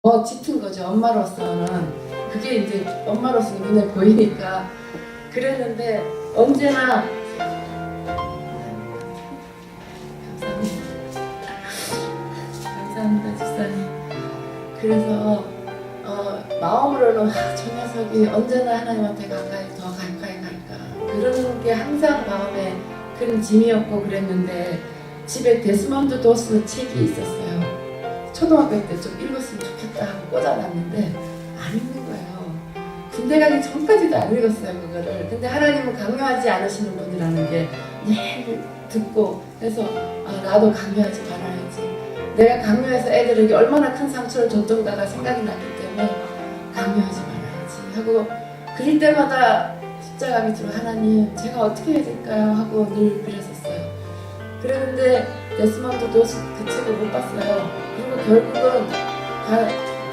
짙은 거죠. 엄마로서는 그게 이제 엄마로서 눈에 보이니까 그랬는데 언제나 감사합니다 집사님. 그래서 마음으로는 저 녀석이 언제나 하나님한테 가까이 더 가까이 갈까 그러는 게 항상 마음에 그런 짐이었고 그랬는데 집에 데스몬드 도스 책이 있었어요. 초등학교 때 좀 읽었으면 좋겠다 하고 꽂아놨는데 안 읽는 거예요. 군대 가기 전까지도 안 읽었어요 그거를. 근데 하나님은 강요하지 않으시는 분이라는 게 매일 듣고 그래서 나도 강요하지 말아야지. 내가 강요해서 애들에게 얼마나 큰 상처를 줬던가가 생각이 났기 때문에 강요하지 말아야지 하고 그럴 때마다 십자가 밑으로 하나님 제가 어떻게 해야 될까요 하고 늘 그랬었어요. 그랬는데 데스몬드 도스 그 책을 못 봤어요. 그리고 결국은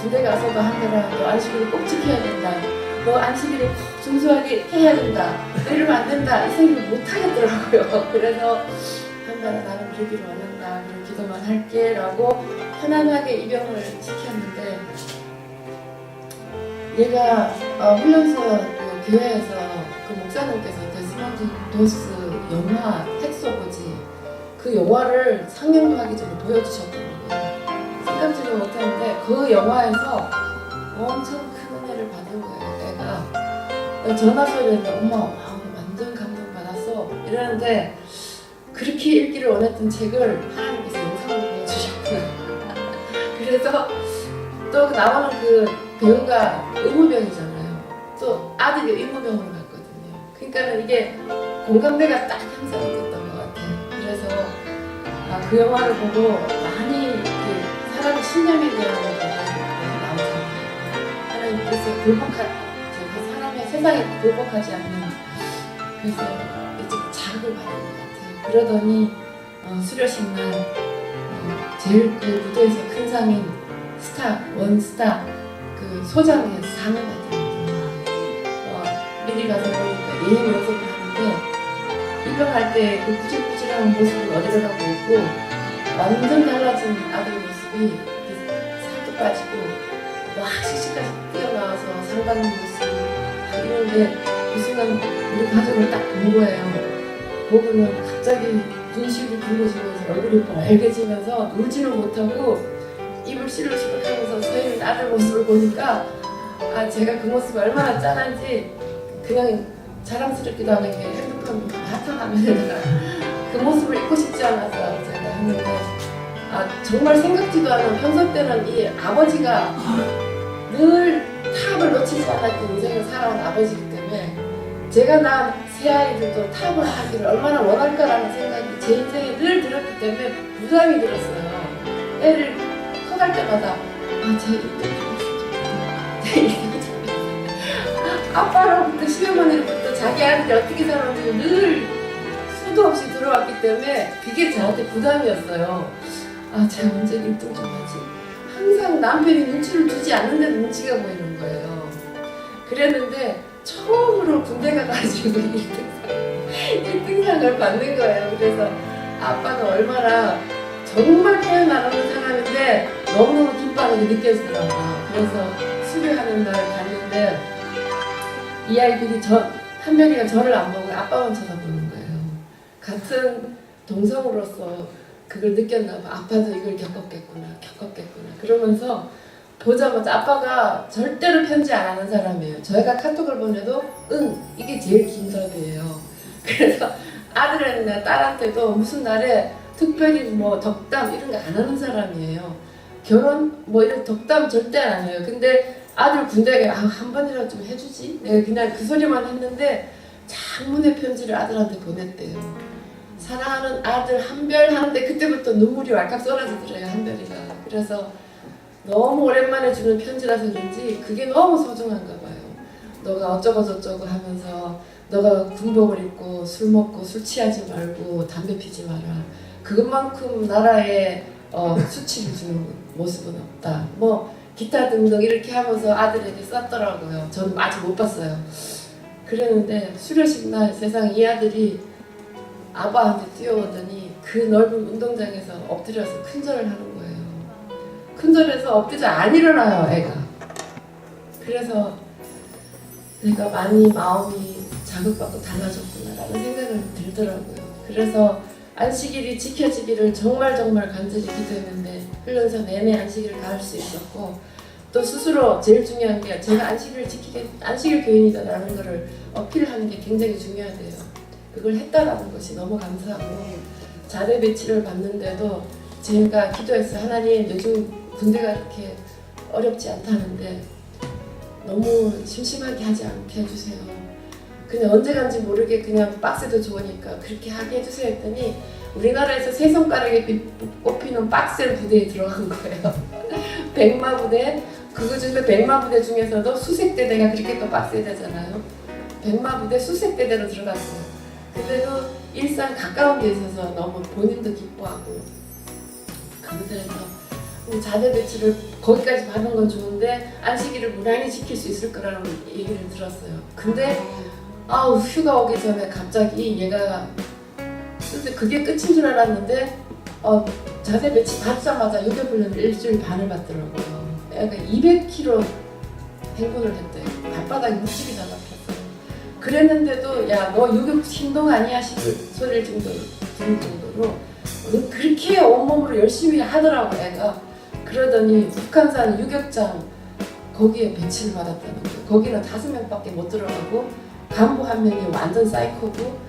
군대 가서도 하느라 너 안식일을 꼭 지켜야 된다. 너 안식일을 꼭 준수하게 해야 된다. 이러면 안 된다. 이 생각을 못 하겠더라고요. 그래서 한가라 나는 그러기를 원한다. 그럼 기도만 할게 라고 편안하게 입영을 시켰는데 얘가 훈련소 그 교회에서 그 목사님께서 데스몬드 도스 영화 텍소보지 그 영화를 상영도 하기 전에 보여주셨더라고요. 생각지도 못했는데 그 영화에서 엄청 큰 은혜를 받은 거예요. 애가 전화 소리했는데 엄마 완전 감동받았어 이러는데 그렇게 읽기를 원했던 책을 하나님께서 영상으로 보여주셨구나. 그래서 또 나오는 그 배우가 의무병이잖아요. 또 아들이 의무병으로 갔거든요. 그러니까 이게 공감대가 딱 형성이 됐던 것 같아요. 그래서 그 영화를 보고 많이 사람의 신념에 대한 것들이 나오잖아요. 하나님께서 사람의 세상에 굴복하지 않는 그래서 이제 자극을 받은 것 같아요. 그러더니 수료식 날 제일 그 무대에서 큰 상인 원스타 그 소장에서 상을 받았거든요. 미리 가서 보니까 예행 연습을 하는데 입영할 때 그 구질구질한 모습을 어디로 가고 있고 완전 달라진 아들 모습이 살도 빠지고 막 씩씩까지 뛰어나와서 상 받는 모습 이런데 그 순간 우리 가족을 딱 본 거예요. 보고는 갑자기 눈시울이 붉어지면서 얼굴이 빨개지면서 울지는 못하고 입을 실룩실룩 하면서 서 있는 아들 모습을 보니까 제가 그 모습이 얼마나 짠한지 그냥 자랑스럽기도 하게 핸드폰 바탕화면에다가 그 모습을 잊고 싶지 않아서 제가 했는데 정말 생각지도 않은 평소 때는 이 아버지가 늘 타협을 놓치지 않았던 인생을 살아온 아버지이기 때문에 제가 낳은 새 아이들도 타협을 하기를 얼마나 원할까라는 생각이 제 인생에 늘 들었기 때문에 부담이 들었어요. 애를 커갈 때마다 제 1등 아빠로부터 시어머니로부터 자기 아들이 어떻게 살았는지 늘 수도 없이 들어왔기 때문에 그게 저한테 부담이었어요. 제가 언제 1등 좀 하지? 항상 남편이 눈치를 주지 않는데 눈치가 보이는 거예요. 그랬는데 처음으로 군대 가가지고 1등상을 받는 거예요. 그래서 아빠는 얼마나 정말 표현 안 하는 사람인데 너무너무 기뻐하는 게 느껴지더라고요. 그래서 수료하는 날 갔는데 이 아이들이 한별이가 저를 안 보고 아빠만 쳐다보는 거예요. 같은 동성으로서 그걸 느꼈나 봐. 아빠도 이걸 겪었겠구나. 그러면서 보자마자 아빠가 절대로 편지 안 하는 사람이에요. 저희가 카톡을 보내도 이게 제일 긴 답이에요. 그래서 아들이나 딸한테도 무슨 날에 특별히 덕담 이런 거 안 하는 사람이에요. 결혼 이런 덕담 절대 안 해요. 근데 아들 군대에 한 번이라도 좀 해주지? 내가 그냥 그 소리만 했는데 장문의 편지를 아들한테 보냈대요. 사랑하는 아들 한별 하는데 그때부터 눈물이 왈칵 쏟아지더래요. 한별이가. 그래서 너무 오랜만에 주는 편지라서 그런지 그게 너무 소중한가 봐요. 너가 어쩌고 저쩌고 하면서 너가 군복을 입고 술 먹고 술 취하지 말고 담배 피지 마라. 그것만큼 나라에 수치를 주는 모습은 없다. 기타 등등 이렇게 하면서 아들에게 썼더라고요. 저는 아직 못 봤어요. 그랬는데 수료식 날 세상 이 아들이 아빠한테 뛰어오더니 그 넓은 운동장에서 엎드려서 큰절을 하는 거예요. 큰절에서 엎드려 안 일어나요, 애가. 그래서 내가 많이 마음이 자극받고 달라졌구나라는 생각을 들더라고요. 그래서 안식일이 지켜지기를 정말 간절히 기도했는데 훈련소 내내 안식일을 가할 수 있었고, 또 스스로 제일 중요한 게 제가 안식일 교인이다라는 거를 어필하는 게 굉장히 중요하대요. 그걸 했다라는 것이 너무 감사하고, 자대 배치를 받는데도 제가 기도했어요. 하나님, 요즘 군대가 이렇게 어렵지 않다는데 너무 심심하게 하지 않게 해주세요. 그냥 언제 간지 모르게 그냥 빡세도 좋으니까 그렇게 하게 해주세요 했더니 우리나라에서 세 손가락에 꼽히는 빡센 부대에 들어간 거예요. 백마 부대, 그거 중에 백마 부대 중에서도 수색대대가 그렇게 또 빡세대잖아요. 백마 부대 수색대대로 들어갔어요. 근데도 일산 가까운 데 있어서 너무 본인도 기뻐하고, 그들에서 자대 배치를 거기까지 받은 건 좋은데 안식일을 무난히 지킬 수 있을 거라는 얘기를 들었어요. 근데 휴가 오기 전에 갑자기 얘가, 근데 그게 끝인 줄 알았는데 자대 배치 받자마자 유교훈련을 일주일 반을 받더라고요. 애가 200km 행군을 했대. 발바닥에 묵직이 잡았겠어요. 그랬는데도 야, 너 유교 신동 아니야? 소리를 들을 정도로 그렇게 온몸으로 열심히 하더라고 애가. 그러더니 북한산 유격장 거기에 배치를 받았다는 거예요. 거기는 5명밖에 못 들어가고 간부 1명이 완전 사이코고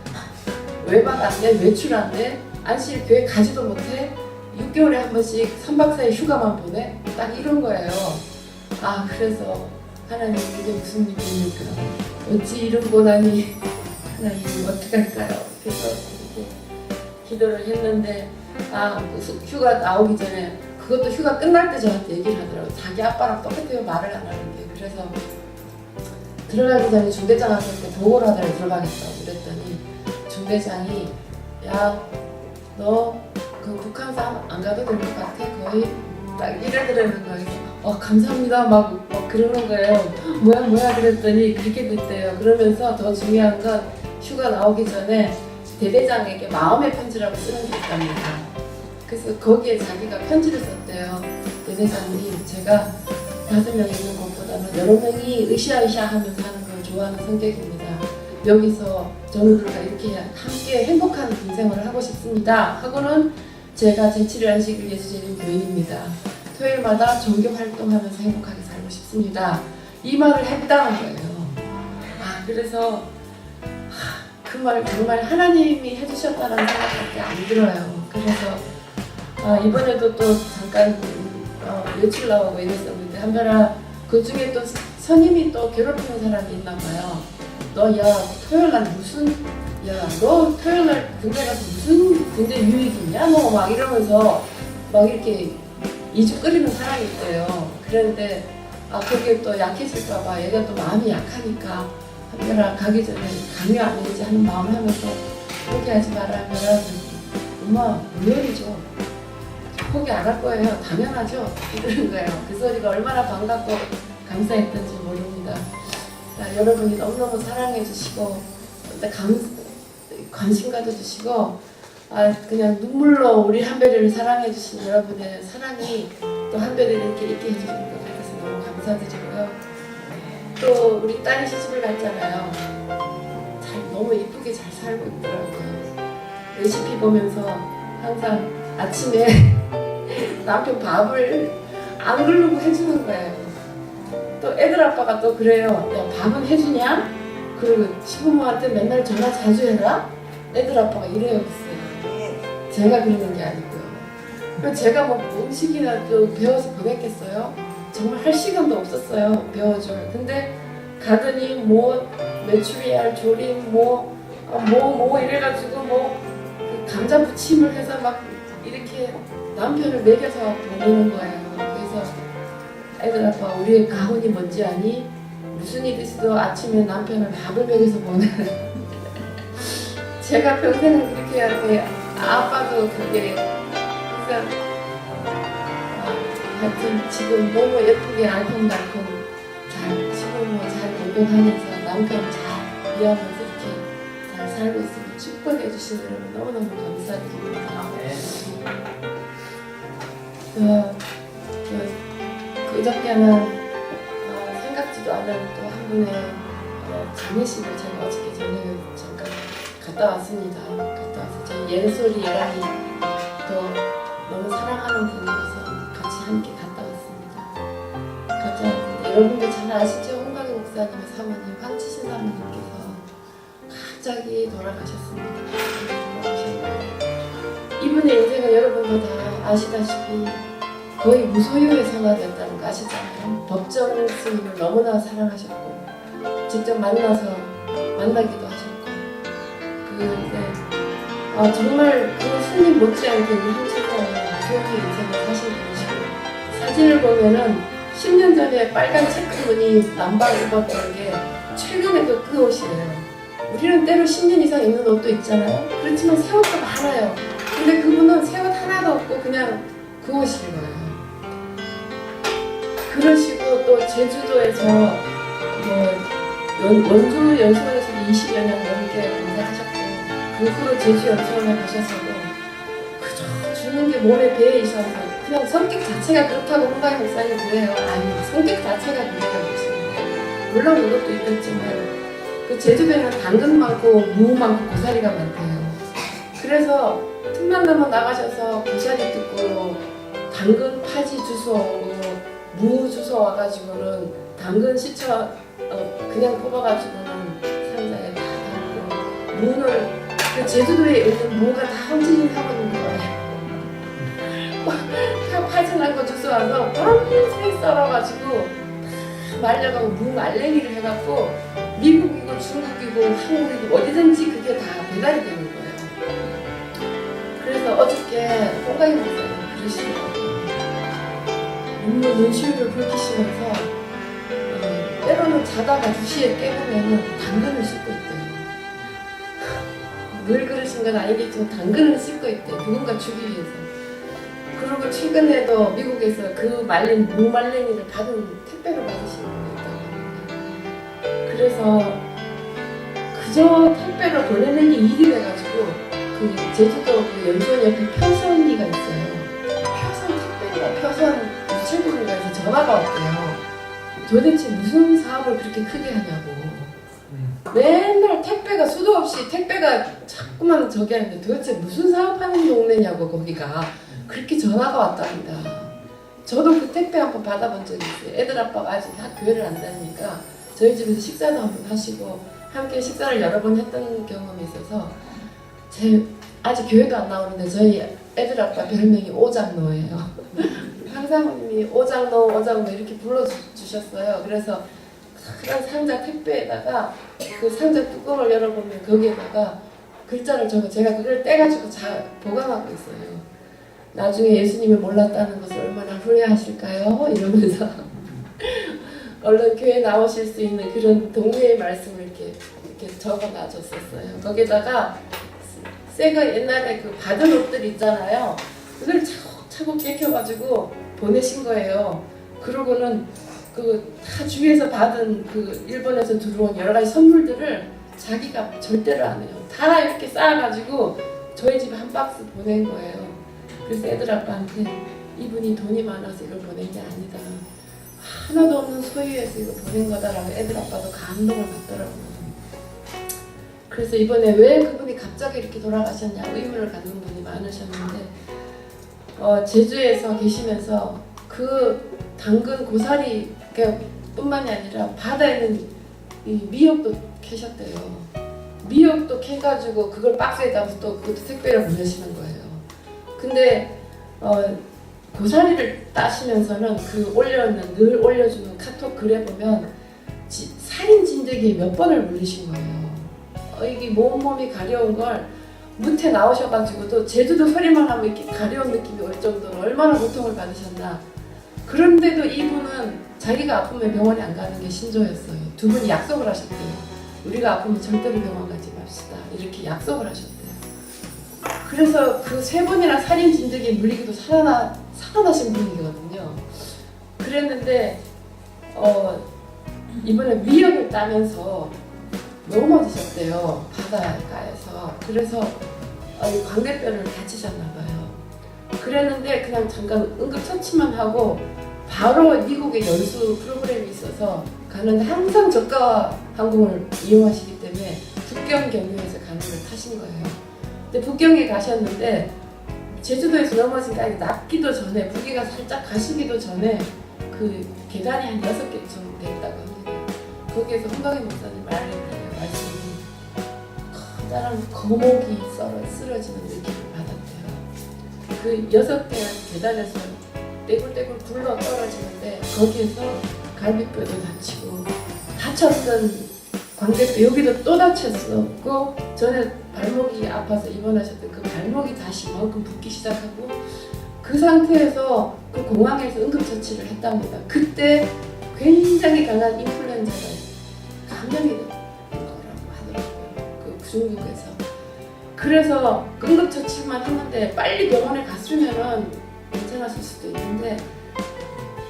외박 안 돼, 외출 안 돼, 안식일 교회 가지도 못해, 6개월에 한 번씩 3박 4일 휴가만 보내? 딱 이런 거예요. 그래서 하나님, 이게 무슨 일입니까? 어찌 이런 고난이, 하나님 어떡할까요? 그래서 이렇게 기도를 했는데 휴가 나오기 전에, 그것도 휴가 끝날 때 저한테 얘기를 하더라고요. 자기 아빠랑 똑같아요, 말을 안 하는 게. 그래서 들어가기 전에 중대장한테 보고를 하더라고요. 들어가겠다고 그랬더니 중대장이 야, 너 그 북한산 안 가도 될 것 같아? 거의 딱 이러더라는 거예요. 감사합니다 막 그러는 거예요. 뭐야 그랬더니 그렇게 됐대요. 그러면서 더 중요한 건 휴가 나오기 전에 대대장에게 마음의 편지라고 쓰는 게 있답니다. 그래서 거기에 자기가 편지를 썼대요. 대대장님, 제가 5명 있는 것보다는 여러 명이 으쌰으쌰 하면서 하는 걸 좋아하는 성격입니다. 여기서 저누들과 이렇게 함께 행복한 인생을 하고 싶습니다. 하고는 제가 제7일 안식일 예수재림 교인입니다. 토요일마다 종교 활동하면서 행복하게 살고 싶습니다. 이 말을 했다는 거예요. 그래서 그 말 정말 하나님이 해주셨다는 생각밖에 안 들어요. 그래서 이번에도 또 잠깐 외출 나오고 이랬었는데 한편아, 그 중에 또 선임이 또 괴롭히는 사람이 있나 봐요. 너 토요일날 너 토요일날 군대 가서 무슨 군대 유익 있냐? 너 막 이러면서 막 이렇게 이죽거리는 사람이 있대요. 그런데 그게 또 약해질까봐 얘가 또 마음이 약하니까 한편아, 가기 전에 강요 안 해야지 하는 마음을 하면서 그렇게 하지 마라 하면 엄마 물론이죠. 포기 안 할 거예요. 당연하죠. 이러는 거예요. 그 소리가 얼마나 반갑고 감사했던지 모릅니다. 여러분이 너무너무 사랑해 주시고 관심 가져주시고 그냥 눈물로 우리 한별이를 사랑해 주신 여러분의 사랑이 또 한별이를 이렇게 있게 해주는 것 같아서 너무 감사드리고요. 또 우리 딸이 시집을 갔잖아요. 너무 이쁘게 잘 살고 있더라고요. 레시피 보면서 항상 아침에 남편 밥을 안 그르고 해주는 거예요. 또 애들 아빠가 또 그래요. 야, 밥은 해주냐? 그리고 시부모한테 맨날 전화 자주 해라? 애들 아빠가 이래요. 글쎄요. 제가 그러는 게 아니고요. 제가 뭐 음식이나 또 배워서 보냈겠어요? 정말 할 시간도 없었어요. 배워줄. 근데 가더니 뭐 메추리알 조림 뭐 이래가지고 감자 부침을 해서 막 이렇게 남편을 먹여서 보내는 거예요. 그래서 애들 아빠, 우리의 가훈이 뭔지 아니? 무슨 일이 있어도 아침에 남편을 밥을 먹여서 보내는. 제가 평생을 그렇게 해야 돼. 아빠도 그게. 그래서 하여튼 지금 너무 예쁘게 알콩달콩 지금 잘 공부하면서 남편 잘 이해하면서 이렇게 잘 살고 있으니 축복해 주시는 여러분 너무너무 감사드립니다. 그저께는 생각지도 않은 또 한 분의 장례식을 제가 어저께 저녁에 잠깐 갔다 왔습니다. 갔다 와서 저희 예솔이 예란이 또 너무 사랑하는 분이어서 같이 함께 갔다 왔습니다. 갔다 왔는데 여러분들 잘 아시죠? 홍강희 목사님의 사모님 황치신 사모님께서 갑자기 돌아가셨습니다. 이분의 인생은 여러분도 다 아시다시피 거의 무소유의 생활 되었다는 거 아시잖아요. 법정 스님을 너무나 사랑하셨고 직접 만나기도 하셨고 정말 그 스님 못지않게 한치사의 무소유의 인생을 사신 분이시고 사진을 보면은 10년 전에 빨간 체크무늬 남방 입었던 게 최근에 그 옷이에요. 우리는 때로 10년 이상 입는 옷도 있잖아요. 그렇지만 새 옷도 많아요. 근데 그분은 새 옷 하나도 없고 그냥 그 옷인 거예요. 그러시고 또 제주도에서 원주 연수원에서도 20여 년 넘게 봉사하셨고 그 후로 제주 연수원에 가셔서도 그저 주는 게 몸에 배에 있어서 그냥 성격 자체가 그렇다고 홍강희 목사님 그래요. 아니 성격 자체가 그래요. 물론 그것도 있겠지만 그 제주도에는 당근 많고 무 많고 고사리가 많대요. 그래서 틈만 나면 나가셔서 고사리 뜯고 당근 파지 주워오고 무 주워 와가지고는 당근 시쳐 그냥 뽑아가지고는 상자에 다 담고 무를 그 제주도에 있는 무가 다 황치신 사모님 거예요. 파지 난 거 주워 와서 밤새 썰어가지고 다 말려가고 무 말랭이를 해갖고 미국이고 중국이고 한국이고 어디든지 그게 다 배달이 되는 거예요. 그래서 어저께 홍강희 목사님 그러시더라고요. 눈시울을 붉히시면서 때로는 자다가 2시에 깨보면 당근을 씻고 있대요. 늘 그러신 건 아니겠지만 당근을 씻고 있대요. 누군가 주기 위해서. 그리고 최근에도 미국에서 그 말린 무말랭이를 받은 택배를 받으신 분이 있다고 합니다. 그래서 그저 택배를 보내는 게 일이 돼가지고 그 제주도 그 연수원 옆에 표선리가 있어요. 표선 우체국인가에서 전화가 왔대요. 도대체 무슨 사업을 그렇게 크게 하냐고. 맨날 택배가 수도 없이 택배가 자꾸만 저기 하는데 도대체 무슨 사업하는 동네냐고 거기가. 그렇게 전화가 왔답니다. 저도 그 택배 한번 받아본 적이 있어요. 애들 아빠가 아직 교회를 안 다니니까 저희 집에서 식사도 한번 하시고 함께 식사를 여러 번 했던 경험이 있어서 아직 교회도 안 나오는데 저희 애들 아빠 별명이 오장노예요. 황사모님이 오장노 이렇게 불러주셨어요. 그래서 큰 상자 택배에다가 그 상자 뚜껑을 열어보면 거기에다가 글자를 적어 제가 그걸 떼가지고 보관하고 있어요. 나중에 예수님을 몰랐다는 것을 얼마나 후회하실까요? 이러면서 얼른 교회 나오실 수 있는 그런 동료의 말씀을 이렇게 적어 놔줬었어요. 거기다가 새거 옛날에 그 받은 옷들 있잖아요. 그걸 차곡차곡 깨켜가지고 보내신 거예요. 그러고는 그 다 주위에서 받은 그 일본에서 들어온 여러 가지 선물들을 자기가 절대로 안 해요. 다 이렇게 쌓아가지고 저희 집에 한 박스 보낸 거예요. 그래서 애들 아빠한테 이분이 돈이 많아서 이걸 보낸 게 아니다. 하나도 없는 소유에서 이거 보낸 거다라고 애들 아빠도 감동을 받더라고요. 그래서 이번에 왜 그분이 갑자기 이렇게 돌아가셨냐고 의문을 갖는 분이 많으셨는데 제주에서 계시면서 그 당근 고사리 뿐만이 아니라 바다에는 이 미역도 캐셨대요. 미역도 캐가지고 그걸 박스에 담아서 또 그것도 택배로 보내시는 거예요. 근데 고사리를 따시면서는 늘 올려주는 카톡 글에 보면 살인 진드기에 몇 번을 물리신 거예요. 이게 몸이 가려운 걸 무태 나오셔가지고 또 제주도 소리만 하면 이렇게 가려운 느낌이 올 정도로 얼마나 고통을 받으셨나. 그런데도 이분은 자기가 아프면 병원에 안 가는 게 신조였어요. 두 분이 약속을 하셨대요. 우리가 아프면 절대로 병원 가지 맙시다. 이렇게 약속을 하셨대요. 그래서 그 3번이나 살인 진드기에 물리기도 살아나신 분이거든요. 그랬는데 이번에 미역을 따면서 넘어지셨대요. 바닷가에서. 그래서 광대뼈를 다치셨나 봐요. 그랬는데 그냥 잠깐 응급처치만 하고 바로 미국의 연수 프로그램이 있어서 가는데 항상 저가 항공을 이용하시기 때문에 북경 경유해서 가는 걸 타신 거예요. 근데 북경에 가셨는데 제주도에서 넘어지니까 낫기도 전에 부기가 살짝 가시기도 전에 그 계단이 한 6개 정도 됐다고 합니다. 거기에서 홍강희 목사님 말씀이 커다란 거목이 쓰러지는 느낌을 받았대요. 그 6개의 계단에서 떼굴떼굴 굴러 떨어지는데 거기에서 갈비뼈도 다치고 다쳤던 관객도 여기도 또 다쳤었고 전에 발목이 아파서 입원하셨던 그 발목이 다시 이만큼 붓기 시작하고 그 상태에서 그 공항에서 응급처치를 했답니다. 그때 굉장히 강한 인플루엔자가 감염이 된 거라고 하더라고요. 그 중국에서. 그래서 응급처치만 했는데 빨리 병원에 갔으면은 괜찮았을 수도 있는데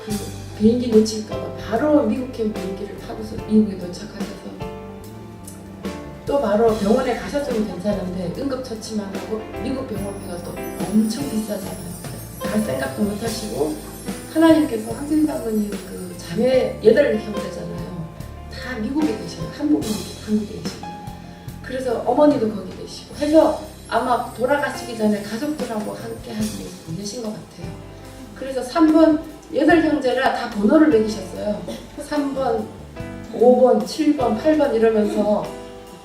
그 비행기 놓칠까봐 바로 미국행 비행기를 타고서 미국에 도착하셔서 또 바로 병원에 가셨으면 괜찮은데 응급처치만 하고 미국 병원비가 또 엄청 비싸잖아요. 갈 생각도 못 하시고 하나님께서 황진사 사모님 그 자매 8형제잖아요. 다 미국에 계셔요. 한국에 계시고 그래서 어머니도 거기 계시고 해서 아마 돌아가시기 전에 가족들하고 함께 하시고 계신 것 같아요. 그래서 3번 8형제라 다 번호를 매기셨어요. 3번, 5번, 7번, 8번 이러면서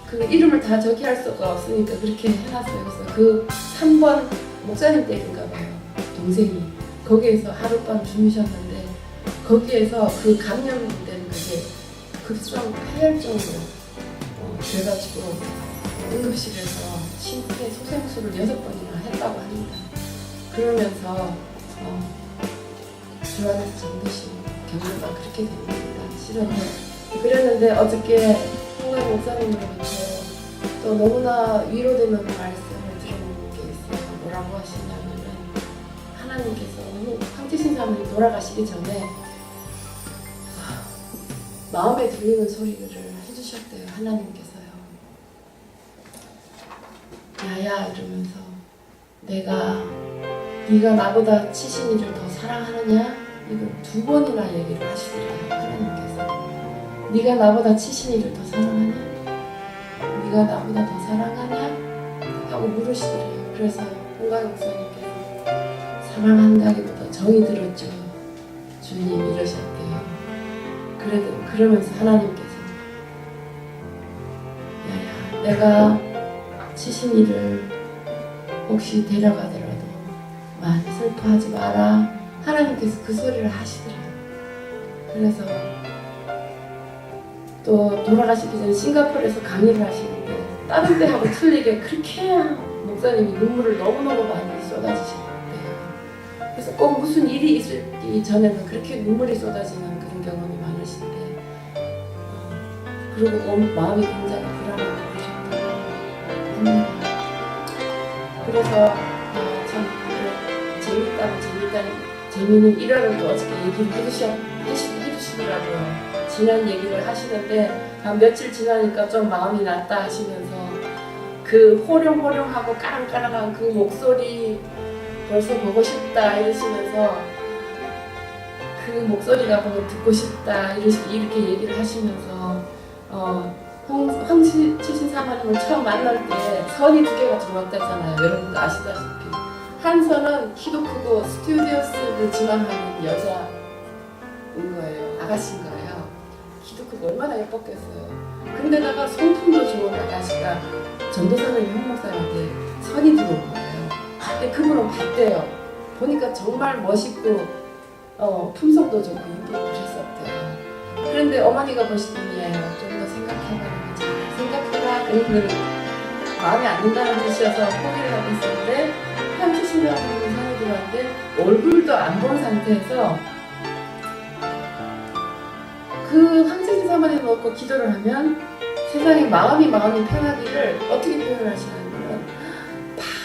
그 이름을 다 저기할 수가 없으니까 그렇게 해놨어요. 그래서 그 3번 목사님 댁인가 봐요. 동생이 거기에서 하룻밤 주무셨는데 거기에서 그 감염된 그게 급성 폐혈증으로 돼가지고 응급실에서 심폐소생술을 6번이나 했다고 합니다. 그러면서 주안에서 잠드신 경로가 그렇게 됩니다. 실은 그랬는데 어저께 홍강 목사님으로부터 또 너무나 위로되는 말씀을 들은 게 있어요. 뭐라고 하시냐면은 하나님께서 황태신 사모님 돌아가시기 전에 마음에 들리는 소리를 해주셨대요. 하나님께서요. 야야 이러면서 네가 나보다 치신이를 더 사랑하느냐? 이걸 2번이나 얘기를 하시더래요. 하나님께서 네가 나보다 치신이를 더 사랑하냐? 네가 나보다 더 사랑하냐? 하고 물으시더래요. 그래서 홍강희 목사님께서 사랑한다기보다 정이 들었죠. 주님 이러셨대요. 그러면서 하나님께서 야야 내가 치신이를 혹시 데려가더라도 많이 슬퍼하지 마라. 하나님께서 그 소리를 하시더라고요. 그래서 또 돌아가시기 전에 싱가포르에서 강의를 하시는데 다른 때하고 틀리게 그렇게 목사님이 눈물을 너무너무 많이 쏟아지셨대요. 그래서 꼭 무슨 일이 있기 전에는 그렇게 눈물이 쏟아지는 그런 경험이 많으신데 그리고 마음이 굉장히 불안하고 그러셨다고 합니다. 그래서 참 재미있는 일화를 또 어저께 얘기를 해주시더라고요. 지난 얘기를 하시는데 한 며칠 지나니까 좀 마음이 낫다 하시면서 그 호령호령하고 까랑까랑한 그 목소리 벌써 보고 싶다 이러시면서 그 목소리가 보고 듣고 싶다 이렇게 얘기를 하시면서 황치신 사모님을 처음 만날 때 선이 2개가 들어왔다잖아요. 여러분도 아시다시피 한 선은 키도 크고 스튜디오스를 지망하는 여자인 거예요. 아가씨인 거예요. 키도 크고 얼마나 예뻤겠어요. 근데다가 성품도 좋은 아가씨가 전도사님 형 목사님한테 선이 들어온 거예요. 근데 그분은 봤대요. 보니까 정말 멋있고 품성도 좋고 이쁘고 그랬었대요. 그런데 어머니가 보시더니 좀 더 생각해봐라. 잘 생각해라. 그분은 마음에 안 든다는 뜻이어서 포기를 하고 있었는데 황치신이라는 사람이 들어왔는데 얼굴도 안 본 상태에서 그 황치신 사모님 놓고 기도를 하면 세상에 마음이 편하기를 어떻게 표현을 하시냐면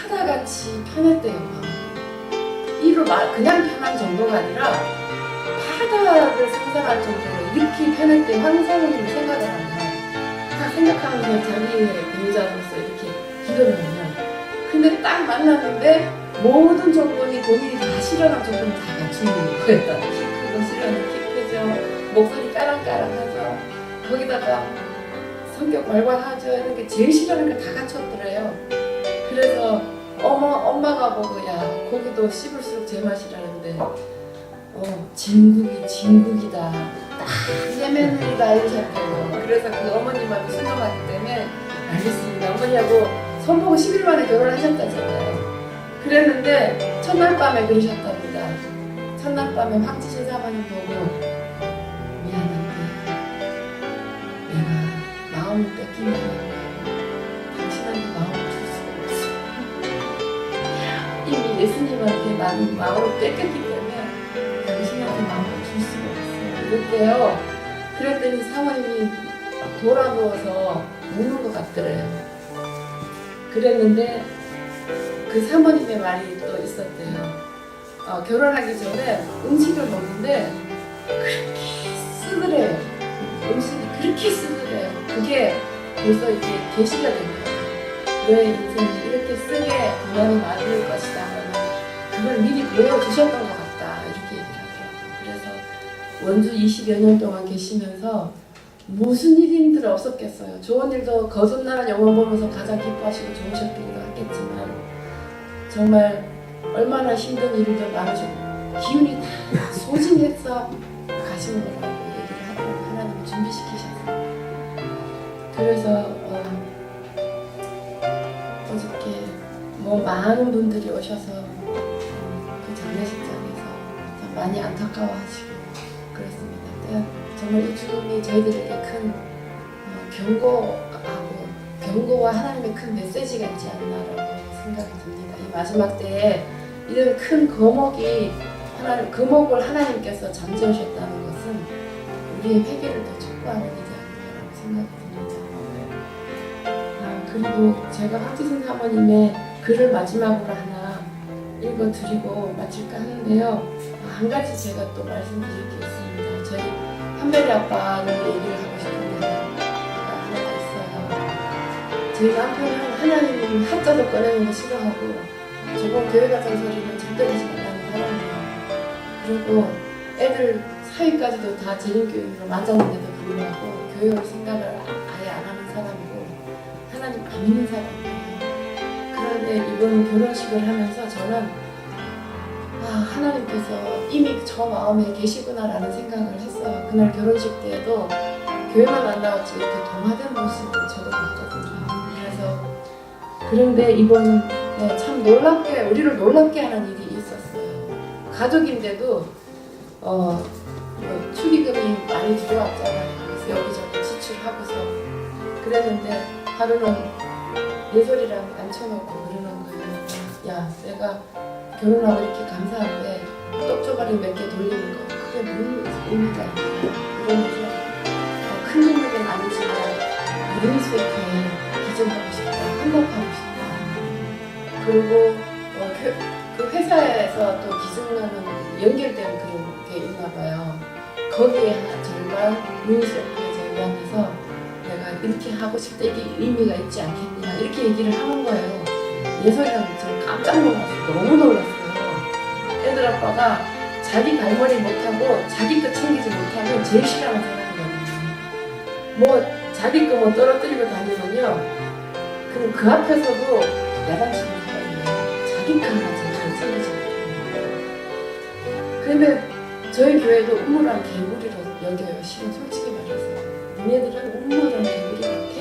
바다같이 편했대요. 이로 그냥 편한 정도가 아니라 바다를 상상할 정도로 이렇게 편했대요. 황사모님이 생각을 하면 다 생각하면서 자기의 배우자로서 이렇게 기도를 하면 근데 딱 만났는데 모든 조건이 본인이 다 실현한 조건을 다 갖추는 거였다. 키 크고 키는 키 크죠. 목소리 까랑까랑하죠. 거기다가 성격 왈왈하죠. 이런 게 제일 싫어하는 걸 다 갖췄더래요. 그래서 엄마가 보고 야 고기도 씹을수록 제맛이라는데 진국이 진국이다. 딱 예매늘이다 이러셨대요. 그래서 그 어머님하고 순종하기 때문에 알겠습니다. 어머니하고 손보고 10일 만에 결혼하셨다잖아요. 그랬는데 첫날 밤에 그러셨답니다. 첫날 밤에 황지신 사모님 보고 미안한데 내가 마음을 뺏기면 당신한테 마음을 줄 수가 없어. 이미 예수님한테 나는 마음을 뺏겼기 때문에 당신한테 마음을 줄 수가 없어. 이랬대요. 그랬더니 사모님이 돌아누워서 우는 것 같더래요. 그랬는데 그 사모님의 말이 또 있었대요. 결혼하기 전에 음식을 먹는데 그렇게 쓰더래요. 음식이 그렇게 쓰더래요. 그게 벌써 이게 계시가 된 거예요. 내 인생이 이렇게 쓰게 고난이 많을 것이다 하면 그걸 미리 보여주셨던 것 같다 이렇게 얘기를 하더라고요. 그래서 원주 20여 년 동안 계시면서 무슨 일이 힘들 없었겠어요. 좋은 일도 거듭나는 영혼 보면서 가장 기뻐하시고 좋으셨기도 하겠지만 정말 얼마나 힘든 일도 많으셨고 기운이 다 소진해서 가시는 거라고 얘기를 하더라고요. 하나님이 준비시키셨어요. 그래서 어저께 많은 분들이 오셔서 그 장례식장에서 많이 안타까워하시고 그랬습니다. 정말 이 죽음이 저희들에게 큰 경고와 하나님의 큰 메시지가 있지 않나라고 생각이 듭니다. 이 마지막 때에 이런 큰 거목을 하나님께서 잠재우셨다는 것은 우리의 회개를 더 촉구하는 일이 아닌가라고 생각이 듭니다. 그리고 제가 황지순 사모님의 글을 마지막으로 하나 읽어드리고 마칠까 하는데요. 한 가지 제가 또 말씀드릴 게 있습니다. 저희 한별이 아빠를 얘기를 하고 싶은 게 하나가 있어요. 제 남편은 하나님 한자도 꺼내는 거 싫어하고 저번 교회 가자는 소리는 절대 하지 말라는 사람이에요. 그리고 애들 사위까지도 다 재림교육으로 맞았는데도 불구하고 교회 올 생각을 아예 안 하는 사람이고 하나님 안 믿는 사람이에요. 그런데 이번 결혼식을 하면서 저는 하나님께서 이미 저 마음에 계시구나라는 생각을 했어요. 그날 결혼식 때에도 교회만 안 나왔지 이렇게 동화된 모습을 저도 봤거든요. 그런데 이번 참 놀랍게 우리를 놀랍게 하는 일이 있었어요. 가족인데도 축의금이 많이 들어왔잖아요. 그래서 여기저기 지출하고서 그랬는데 하루는 예솔이랑 앉혀놓고 그러는 거예요. 야, 내가 결혼하고 이렇게 감사한데 떡조가리 몇 개 돌리는 거 그게 무슨 의미가 있냐 이러면서 큰 돈은 아니지만 유니세프에 기증하고 싶다, 헌납하고 싶다. 그리고 그 회사에서 또 기증하는 연결된 그런 게 있나 봐요. 거기에 절반, 유니세프의 절반에서 내가 이렇게 하고 싶다, 이게 의미가 있지 않겠냐 이렇게 얘기를 하는 거예요. 예솔이랑 저 깜짝 놀랐어요. 너무 놀랐어요. 애들 아빠가 자기 갈머리 못하고 자기 거 챙기지 못하면 제일 싫어하는 사람이거든요. 자기 거 떨어뜨리고 다니면요, 그럼 그 앞에서도 야단치는 사람이에요. 자기 거 하나 잘 챙기지 못해요. 근데 저희 교회도 음모란 개구리로 여겨요. 실은 솔직히 말해서 니네들은 음모란 개구리 같아.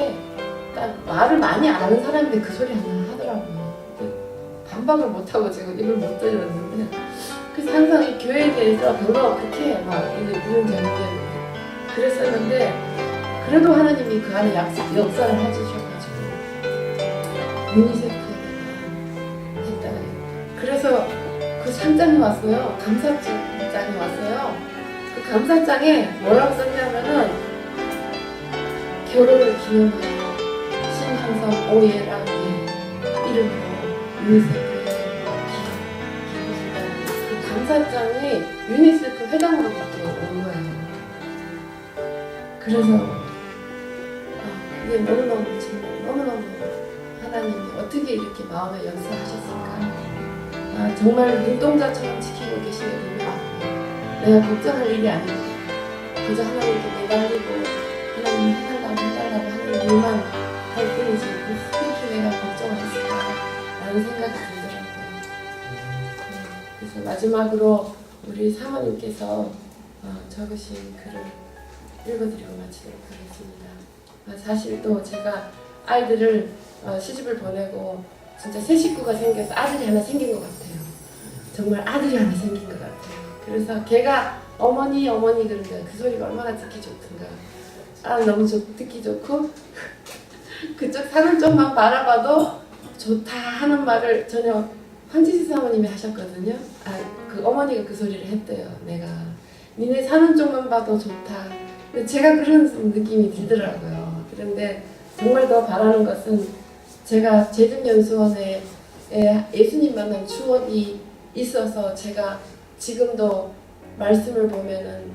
딱 말을 많이 안 하는 사람인데 그 소리 하나 하더라고요. 반박을 못하고 지금 입을 못 들였는데, 그래서 항상 이 교회에 대해서 별로 그렇게 막 이런 점이 그랬었는데, 그래도 하나님이 그 안에 역사를 해주셔가지고 유니세프에다가 했다. 그래서 그 상장이 왔어요. 감사장이 왔어요. 그 감사장에 뭐라고 썼냐면은 결혼을 기념하여 신한성 오예라는 이름으로 유니세프에 기부한다는 그 감사장이 유니세프 회장으로부터 온 거예요. 그래서 그게 너무너무 하나님이 어떻게 이렇게 마음에 역사하셨을까. 정말 눈동자처럼 지키고 계시는 분이 내가 걱정할 일이 아니고 그저 하나님께 매달리고 하나님 해달라고 하는 일만 할 뿐이지 그렇게 내가 걱정했을까라는 생각이 들더라고요. 그래서 마지막으로 우리 사모님께서 적으신 글을 읽어드리고 마치도록 하겠습니다. 사실 또 제가 아이들을 시집을 보내고 진짜 새 식구가 생겨서 아들이 하나 생긴 것 같아요. 정말 아들이 하나 생긴 것 같아요. 그래서 걔가 어머니 그러는데 그 소리가 얼마나 듣기 좋던가. 너무 듣기 좋고 그쪽 산을 좀만 바라봐도 좋다 하는 말을 전혀 황지수 사모님이 하셨거든요. 그 어머니가 그 소리를 했대요. 내가 니네 사는 쪽만 봐도 좋다. 근데 제가 그런 느낌이 들더라고요. 그런데 정말 더 바라는 것은 제가 제등연수원에 예수님 만난 추억이 있어서 제가 지금도 말씀을 보면은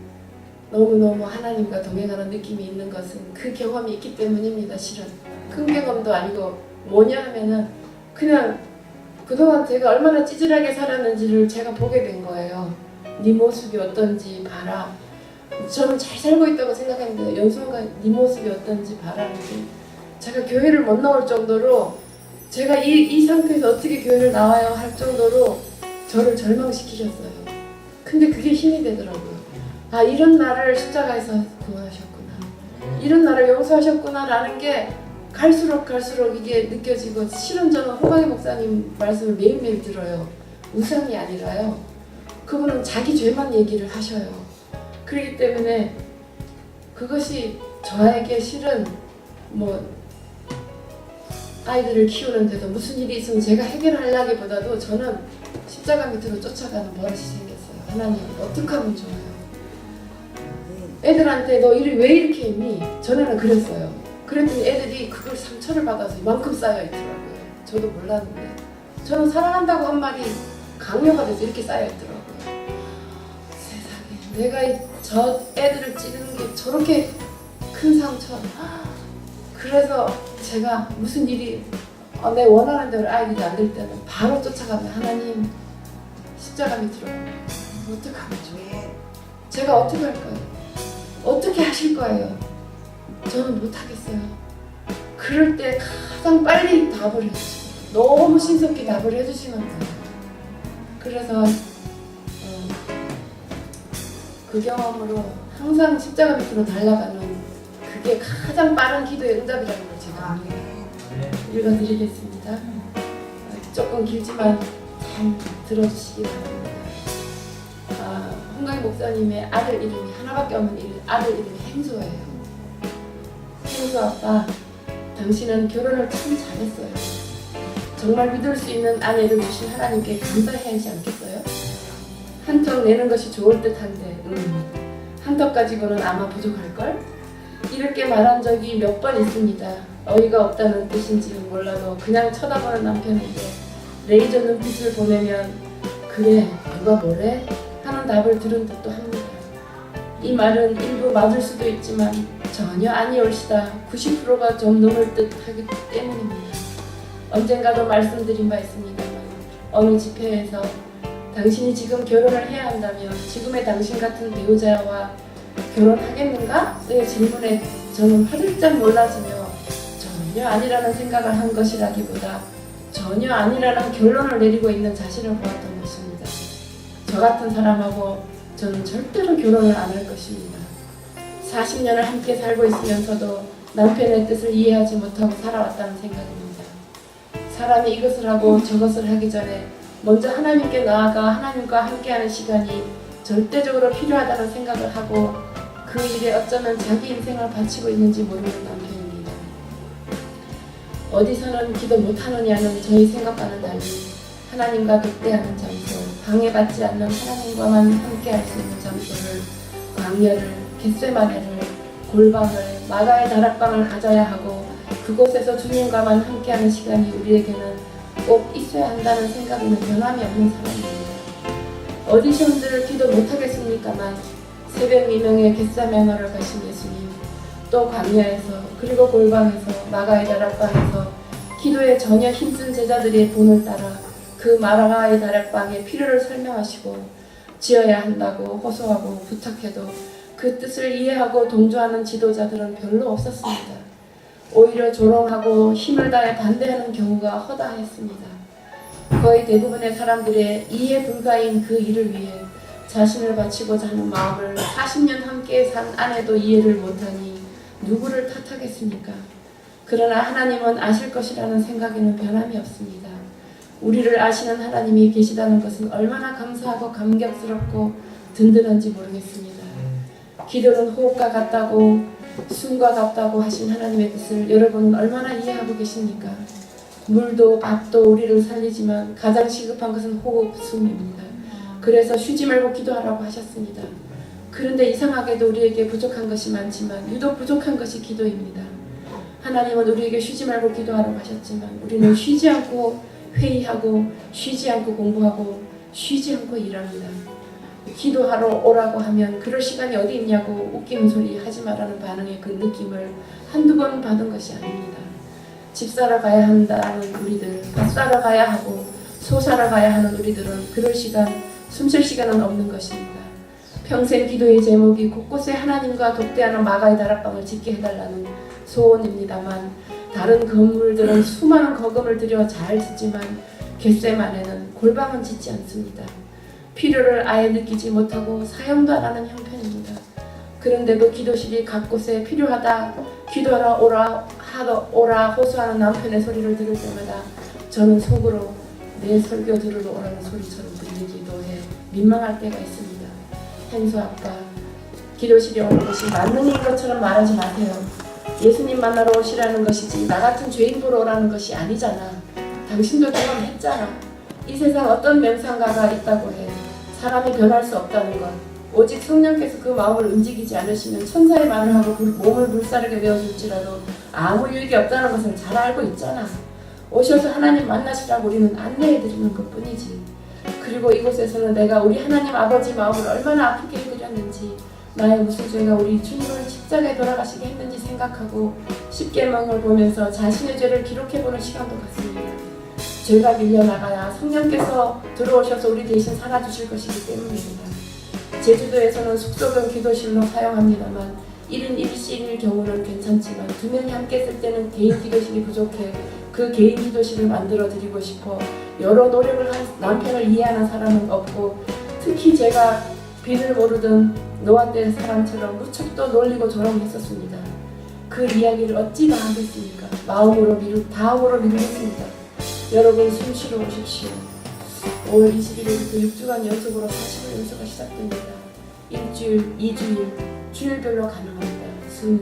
너무너무 하나님과 동행하는 느낌이 있는 것은 그 경험이 있기 때문입니다. 실은 큰 경험도 아니고 뭐냐 하면은 그냥 그동안 제가 얼마나 찌질하게 살았는지를 제가 보게 된 거예요. 네 모습이 어떤지 봐라. 저는 잘 살고 있다고 생각했는데 연수원과 네 모습이 어떤지 봐라는데 제가 교회를 못 나올 정도로 제가 이 상태에서 어떻게 교회를 나와야 할 정도로 저를 절망시키셨어요. 근데 그게 힘이 되더라고요. 이런 나를 십자가에서 구하셨구나. 이런 나를 용서하셨구나 라는 게 갈수록 이게 느껴지고 실은 저는 호강희 목사님 말씀을 매일매일 들어요. 우상이 아니라요. 그분은 자기 죄만 얘기를 하셔요. 그렇기 때문에 그것이 저에게 실은 아이들을 키우는데도 무슨 일이 있으면 제가 해결하려기보다도 저는 십자가 밑으로 쫓아가는 버릇이 생겼어요. 하나님 어떻게 하면 좋아요? 애들한테 너 일이 왜 이렇게 했니? 전에는 그랬어요. 그랬더니 애들이 그걸 상처를 받아서 이만큼 쌓여 있더라고요. 저도 몰랐는데 저는 사랑한다고 한 말이 강요가 돼서 이렇게 쌓여 있더라고요. 세상에 내가 저 애들을 찌르는 게 저렇게 큰 상처. 그래서 제가 무슨 일이 내 원하는 대로 아이들이 안 될 때는 바로 쫓아가면 하나님 십자가 밑으로 어떻게 하면 좋아요? 제가 어떻게 할까요? 어떻게 하실 거예요? 저는 못하겠어요. 그럴 때 가장 빨리 답을 해주시고 너무 신속히 답을 해주시는 거예요. 그래서 그 경험으로 항상 십자가 밑으로 달려가는 그게 가장 빠른 기도의 응답이라는 걸 제가 읽어드리겠습니다. 조금 길지만 잘 들어주시기 바랍니다. 홍강희 목사님의 아들 이름이 하나밖에 없는 아들 이름이 행소예요. 행소 아빠, 당신은 결혼을 참 잘했어요. 정말 믿을 수 있는 아내를 주신 하나님께 감사해야 하지 않겠어요? 한턱 내는 것이 좋을 듯한데 한턱 가지고는 아마 부족할걸? 이렇게 말한 적이 몇 번 있습니다. 어이가 없다는 뜻인지는 몰라도 그냥 쳐다보는 남편에게 레이저 눈빛을 보내면 그래 누가 뭐래? 하는 답을 들은 듯도 합니다. 이 말은 일부 맞을 수도 있지만 전혀 아니올시다 90%가 좀 넘을 듯 하기 때문입니다. 언젠가도 말씀드린 바 있습니다만 어느 집회에서 당신이 지금 결혼을 해야 한다면 지금의 당신 같은 배우자와 결혼하겠는가? 의 질문에 저는 화들짝 놀라지며 전혀 아니라는 생각을 한 것이라기보다 전혀 아니라는 결론을 내리고 있는 자신을 보았던 것입니다. 저 같은 사람하고 저는 절대로 결혼을 안 할 것입니다. 40년을 함께 살고 있으면서도 남편의 뜻을 이해하지 못하고 살아왔다는 생각입니다. 사람이 이것을 하고 저것을 하기 전에 먼저 하나님께 나아가 하나님과 함께하는 시간이 절대적으로 필요하다는 생각을 하고 그 일에 어쩌면 자기 인생을 바치고 있는지 모르는 남편입니다. 어디서는 기도 못하느냐는 저희 생각과는 달리 하나님과 극대하는 장소, 방해받지 않는 하나님과만 함께할 수 있는 장소를 광야를, 겟세마네를, 골방을, 마가의 다락방을 가져야 하고 그곳에서 주님과만 함께하는 시간이 우리에게는 꼭 있어야 한다는 생각에는 변함이 없는 사람입니다. 오디션들을 기도 못하겠습니까만 새벽 미명에 겟세마네를 가신 예수님, 또 광야에서 그리고 골방에서 마가의 다락방에서 기도에 전혀 힘쓴 제자들의 본을 따라 그 마가의 다락방의 필요를 설명하시고 지어야 한다고 호소하고 부탁해도 그 뜻을 이해하고 동조하는 지도자들은 별로 없었습니다. 오히려 조롱하고 힘을 다해 반대하는 경우가 허다했습니다. 거의 대부분의 사람들의 이해 불가인 그 일을 위해 자신을 바치고자 하는 마음을 40년 함께 산 아내도 이해를 못하니 누구를 탓하겠습니까? 그러나 하나님은 아실 것이라는 생각에는 변함이 없습니다. 우리를 아시는 하나님이 계시다는 것은 얼마나 감사하고 감격스럽고 든든한지 모르겠습니다. 기도는 호흡과 같다고 숨과 같다고 하신 하나님의 뜻을 여러분은 얼마나 이해하고 계십니까? 물도 밥도 우리를 살리지만 가장 시급한 것은 호흡, 숨입니다. 그래서 쉬지 말고 기도하라고 하셨습니다. 그런데 이상하게도 우리에게 부족한 것이 많지만 유독 부족한 것이 기도입니다. 하나님은 우리에게 쉬지 말고 기도하라고 하셨지만 우리는 쉬지 않고 회의하고 쉬지 않고 공부하고 쉬지 않고 일합니다. 기도하러 오라고 하면 그럴 시간이 어디 있냐고 웃기는 소리 하지 마라는 반응의 그 느낌을 한두 번 받은 것이 아닙니다. 집 사러 가야 한다는 우리들, 밥 사러 가야 하고 소 사러 가야 하는 우리들은 그럴 시간, 숨쉴 시간은 없는 것입니다. 평생 기도의 제목이 곳곳에 하나님과 독대하는 마가의 다락방을 짓게 해달라는 소원입니다만 다른 건물들은 수많은 거금을 들여 잘 짓지만 겟세마네는 골방은 짓지 않습니다. 필요를 아예 느끼지 못하고 사용도 안 하는 형편입니다. 그런데도 기도실이 각 곳에 필요하다, 기도하러 오라 호소하는 남편의 소리를 들을 때마다 저는 속으로 내 설교 들으러 오라는 소리처럼 들리기도 해 민망할 때가 있습니다. hen소 아빠, 기도실에 오는 것이 맞는 일인 것처럼 말하지 마세요. 예수님 만나러 오시라는 것이지 나 같은 죄인 보러 오라는 것이 아니잖아. 당신도 경험했잖아. 이 세상 어떤 명상가가 있다고 해. 사람이 변할 수 없다는 것. 오직 성령께서 그 마음을 움직이지 않으시면 천사의 말을 하고 몸을 불사르게 되어줄지라도 아무 유익이 없다는 것을 잘 알고 있잖아. 오셔서 하나님 만나시라고 우리는 안내해드리는 것뿐이지. 그리고 이곳에서는 내가 우리 하나님 아버지 마음을 얼마나 아프게 해드렸는지, 나의 무슨 죄가 우리 주님을 십자가에 돌아가시게 했는지 생각하고 십계명을 보면서 자신의 죄를 기록해보는 시간도 갖습니다. 죄가 밀려나가야 성령께서 들어오셔서 우리 대신 살아주실 것이기 때문입니다. 제주도에서는 숙소경 기도실로 사용합니다만 1인 1실일 경우는 괜찮지만 2명이 함께 쓸 때는 개인 기도실이 부족해 그 개인 기도실을 만들어 드리고 싶어 여러 노력을 한 남편을 이해하는 사람은 없고, 특히 제가 비를 모르던 노아된 사람처럼 무척 또 놀리고 조롱했었습니다. 그 이야기를 어찌 다 하겠습니까? 마음으로 미루겠습니다. 여러분 숨 쉬러 오십시오. 5월 21일부터 6주간 연속으로 40일 연수가 시작됩니다. 일주일, 2주일, 주일별로 가능합니다.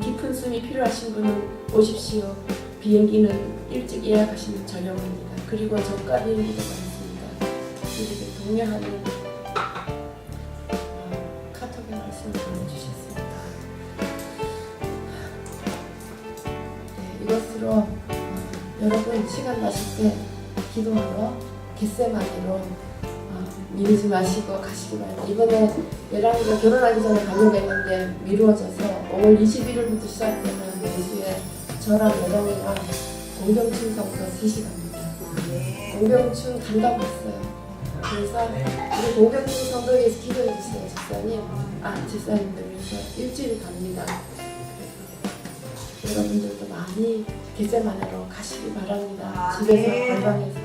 깊은 숨이 필요하신 분은 오십시오. 비행기는 일찍 예약하시면 저렴합니다. 그리고 저가 비행기도 많습니다. 이렇게 동료하는 카톡에 말씀을 보내주셨습니다. 네, 이것으로 여러분 시간 나실 때 기도하러 겟세마네로 미루지 마시고 가시기 바랍니다. 이번에 예랑이가 결혼하기 전에 가려고 했는데 미루어져서 5월 21일부터 시작되는 연수에 저랑 예랑이가 공병춘 성도 3시 갑니다. 공병춘 간다고 했어요. 그래서 우리 공병춘 성도에서 기도해 주세요. 집사님들 위해서 일주일 갑니다. 그래서 여러분들도 많이 겟세마네로 가시기 바랍니다. 집에서 건강해서